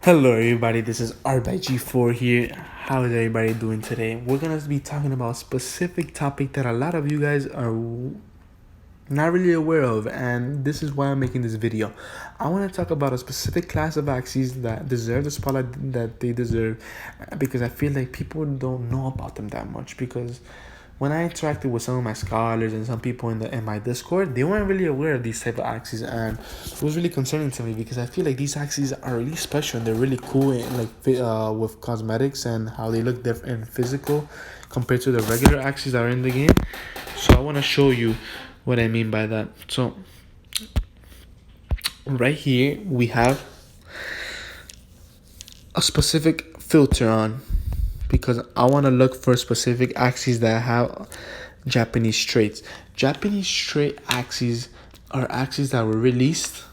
Hello everybody, this is R by G4 here. How is everybody doing today? We're gonna be talking about a specific topic that a lot of you guys are not really aware of, and this is why I'm making this video. I want to talk about a specific class of Axies that deserve the spotlight that they deserve, because I feel like people don't know about them that much. Because when I interacted with some of my scholars and some people in my Discord, they weren't really aware of these type of Axies, and it was really concerning to me because I feel like these Axies are really special and they're really cool, in, with cosmetics and how they look different in physical compared to the regular Axies that are in the game. So I want to show you what I mean by that. So right here we have a specific filter on, because I want to look for specific Axies that have Japanese traits. Japanese trait Axies are Axies that were released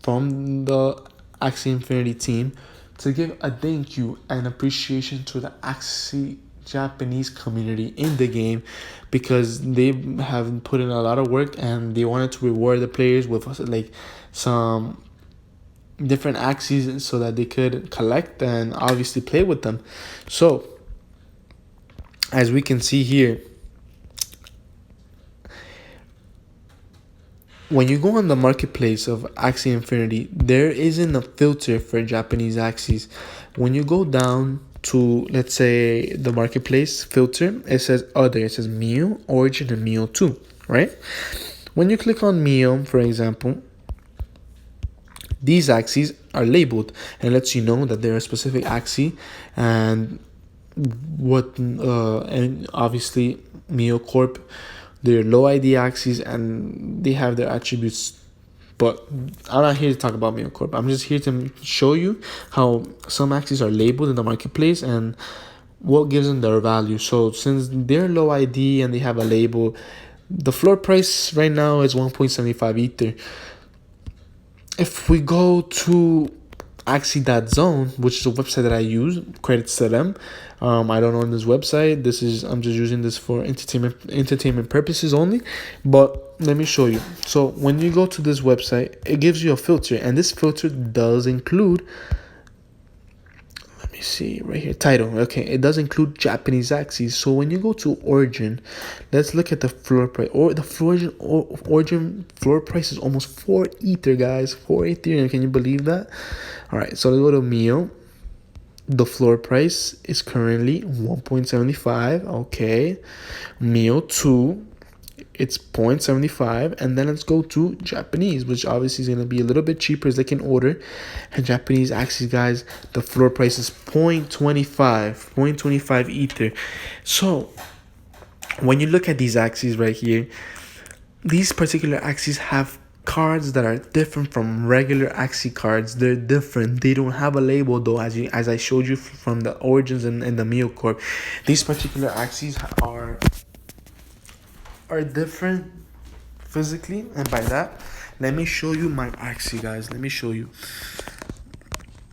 from the Axie Infinity team to give a thank you and appreciation to the Axie Japanese community in the game, because they have put in a lot of work and they wanted to reward the players with like some different Axies so that they could collect and obviously play with them. So as we can see here, when you go on the marketplace of Axie Infinity, there isn't a filter for Japanese Axies. When you go down to, let's say, the marketplace filter, it says other. It says Mio, Origin, and Mio 2, right? When you click on Mio, for example, these Axies are labeled and lets you know that they're a specific Axie and and obviously Mio Corp, they're low ID Axies and they have their attributes. But I'm not here to talk about Mio Corp. I'm just here to show you how some Axies are labeled in the marketplace and what gives them their value. So since they're low ID and they have a label, the floor price right now is 1.75 Ether. If we go to Axie.zone, which is a website that I use, credits to them. I don't own this website. I'm just using this for entertainment purposes only. But let me show you. So when you go to this website, it gives you a filter, and this filter does include, let me see right here, title. Okay, it does include Japanese Axies. So when you go to Origin, let's look at the floor price. Or the Origin floor price is almost 4 Ether, guys. 4 Ethereum. Can you believe that? All right, so let's go to Mio. The floor price is currently 1.75. Okay, Mio 2, it's 0.75. And then let's go to Japanese, which obviously is going to be a little bit cheaper as they can order. And Japanese Axies, guys, the floor price is 0.25 Ether. So when you look at these Axies right here, these particular Axies have cards that are different from regular Axie cards. They're different. They don't have a label though, as I showed you from the Origins and the Mio Corp. These particular Axies are different physically, and by that, let me show you my Axie, guys. Let me show you.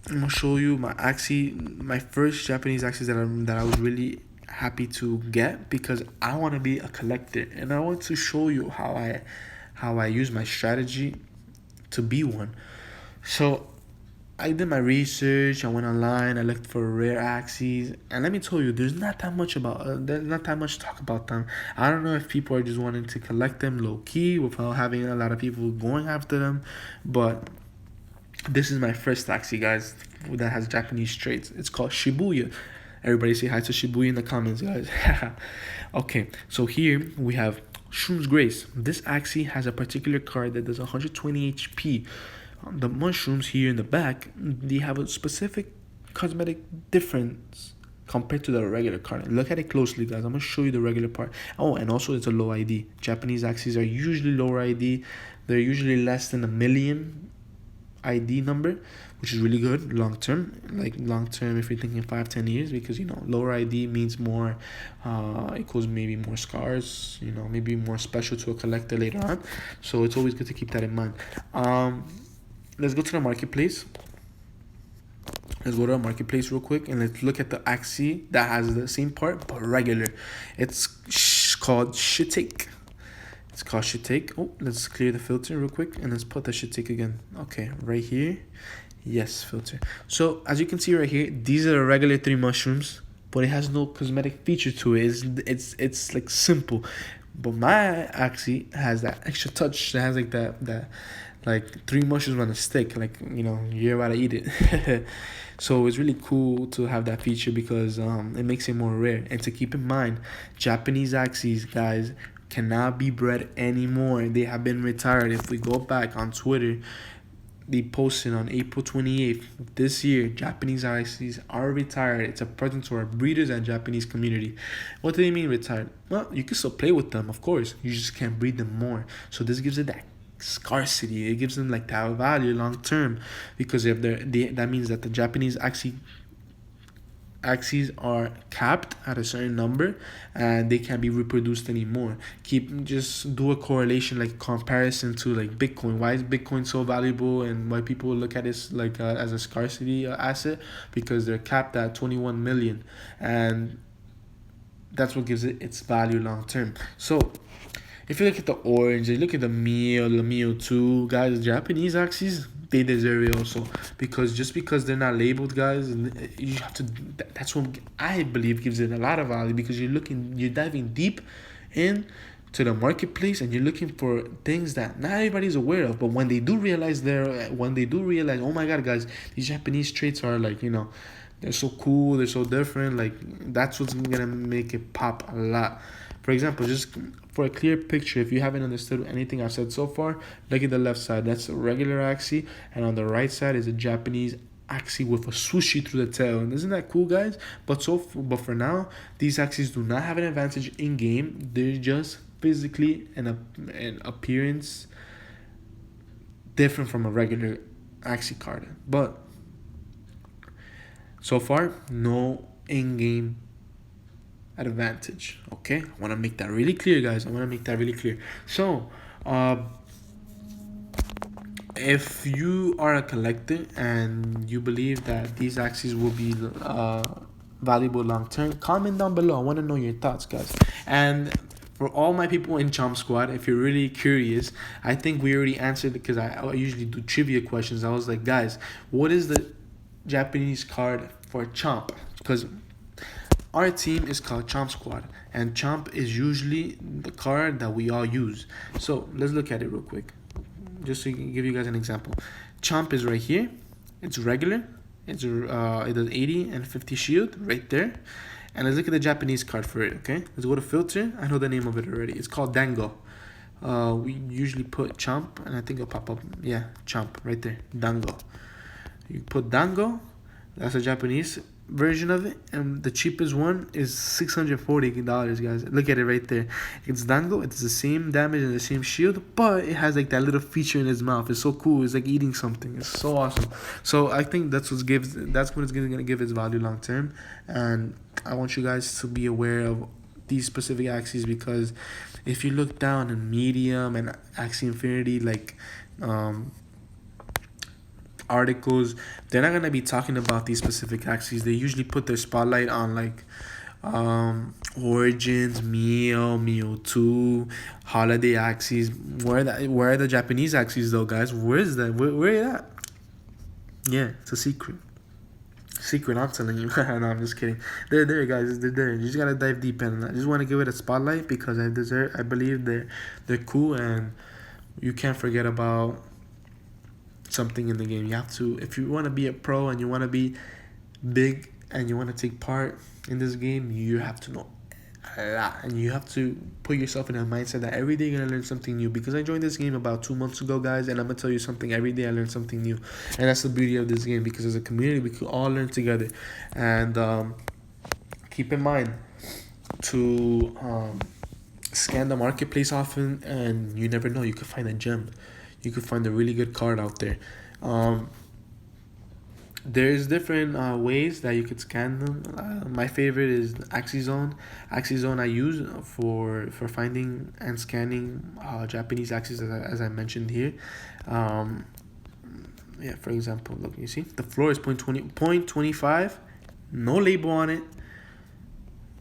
I'm gonna show you my Axie, my first Japanese Axies that I was really happy to get, because I want to be a collector and I want to show you how I use my strategy to be one. So I did my research. I went online. I looked for rare Axies, and let me tell you, there's not that much to talk about them. I don't know if people are just wanting to collect them low key without having a lot of people going after them, but this is my first Axie, guys, that has Japanese traits. It's called Shibuya. Everybody say hi to Shibuya in the comments, guys. Okay, so here we have Shroom's Grace. This Axie has a particular card that does 120 HP. The mushrooms here in the back, they have a specific cosmetic difference compared to the regular card. Look at it closely, guys. I'm going to show you the regular part. Oh, and also it's a low ID. Japanese Axies are usually lower ID. They're usually less than 1,000,000 ID number, which is really good long term. Like long term, if you're thinking 5-10 years, because lower ID means more, equals maybe more scars. Maybe more special to a collector later on. So it's always good to keep that in mind. Let's go to the marketplace. Let's go to the marketplace real quick and let's look at the Axie that has the same part but regular. It's called Shitek. It's called Shitek. Oh, let's clear the filter real quick and let's put the Shitek again. Okay, right here. Yes, filter. So as you can see right here, these are the regular 3 mushrooms, but it has no cosmetic feature to it. It's like simple. But my Axie has that extra touch. It has like that like 3 mushrooms on a stick. Like, you know, you're about to eat it. So it's really cool to have that feature because it makes it more rare. And to keep in mind, Japanese Axies, guys, cannot be bred anymore. They have been retired. If we go back on Twitter, they posted on April 28th this year, Japanese Axies are retired. It's a present to our breeders and Japanese community. What do they mean retired? Well, you can still play with them, of course. You just can't breed them more. So this gives it that scarcity. It gives them like that value long term, because if that means that the Japanese Axies are capped at a certain number and they can't be reproduced anymore. Just do a correlation, like comparison to like Bitcoin. Why is Bitcoin so valuable and why people look at it like as a scarcity asset? Because they're capped at 21 million, and that's what gives it its value long term. So if you look at the orange, you look at the Mio 2, guys, Japanese Axies, they deserve it also. Because just because they're not labeled, guys, you have to, that's what I believe gives it a lot of value, because you're diving deep in to the marketplace and you're looking for things that not everybody's aware of. But when they do realize, oh my God, guys, these Japanese traits are like, you know, they're so cool, they're so different, like that's what's gonna make it pop a lot. For example, just for a clear picture, if you haven't understood anything I've said so far, look at the left side. That's a regular Axie, and on the right side is a Japanese Axie with a swooshy through the tail. And isn't that cool, guys? But for now, these Axies do not have an advantage in game. They're just physically an appearance different from a regular Axie card. But so far, no in-game advantage. Okay, I want to make that really clear, guys. So if you are a collector and you believe that these Axies will be valuable long term, comment down below. I want to know your thoughts, guys. And for all my people in Chomp Squad, if you're really curious, I think we already answered, because I usually do trivia questions. I was like, guys, what is the Japanese card for Chomp? Because our team is called Chomp Squad, and Chomp is usually the card that we all use. So let's look at it real quick, just to give you guys an example. Chomp is right here. It's regular. It does 80 and 50 shield right there. And let's look at the Japanese card for it. Okay, let's go to filter. I know the name of it already. It's called Dango. We usually put Chomp, and I think it'll pop up. Yeah, Chomp right there. Dango. You put Dango. That's a Japanese version of it, and the cheapest one is $640, guys. Look at it right there. It's Dango. It's the same damage and the same shield, but it has like that little feature in its mouth. It's so cool. It's like eating something. It's so awesome. So I think that's what it's gonna give its value long term. And I want you guys to be aware of these specific Axies, because if you look down in medium and Axie Infinity, like articles, they're not gonna be talking about these specific Axies. They usually put their spotlight on like Origins, Mio 2, Holiday Axies. Where are the Japanese Axies though, guys? Where is that? Where are at? Yeah, it's a secret. I'm telling you. No, I'm just kidding. They're there, guys. They're there. You just gotta dive deep in. I just want to give it a spotlight because I believe they're cool, and you can't forget about something in the game. You have to, if you want to be a pro and you want to be big and you want to take part in this game, you have to know a lot, and you have to put yourself in a mindset that every day you're gonna learn something new. Because I joined this game about 2 months ago, guys, and I'm gonna tell you something, every day I learn something new. And that's the beauty of this game, because as a community we can all learn together. And keep in mind to scan the marketplace often, and you never know, you could find a gem, you could find a really good card out there. There's different ways that you could scan them. My favorite is Axie Zone. Axie Zone I use for finding and scanning Japanese Axies, as I mentioned here. Yeah, for example, look, you see the floor is 0.25, no label on it.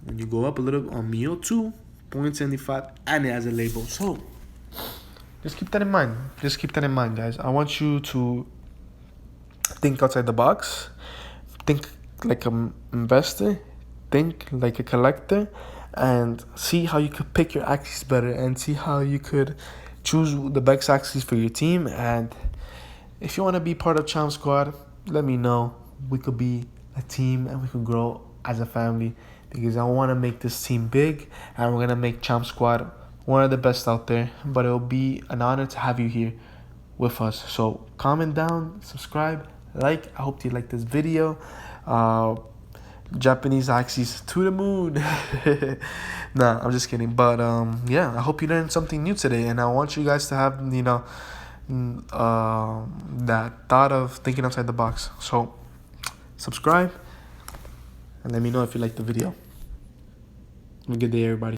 When you go up a little on Mio 2, 0.75, and it has a label. So just keep that in mind. Guys. I want you to think outside the box, think like an investor, think like a collector, and see how you could pick your Axies better, and see how you could choose the best Axies for your team. And if you want to be part of Chomp Squad, let me know. We could be a team and we could grow as a family, because I want to make this team big, and we're going to make Chomp Squad one of the best out there. But it will be an honor to have you here with us. So comment down, subscribe, like. I hope you like this video. Japanese Axies to the moon. Nah, I'm just kidding. But yeah, I hope you learned something new today, and I want you guys to have, you know, that thought of thinking outside the box. So subscribe and let me know if you like the video. Have a good day, everybody.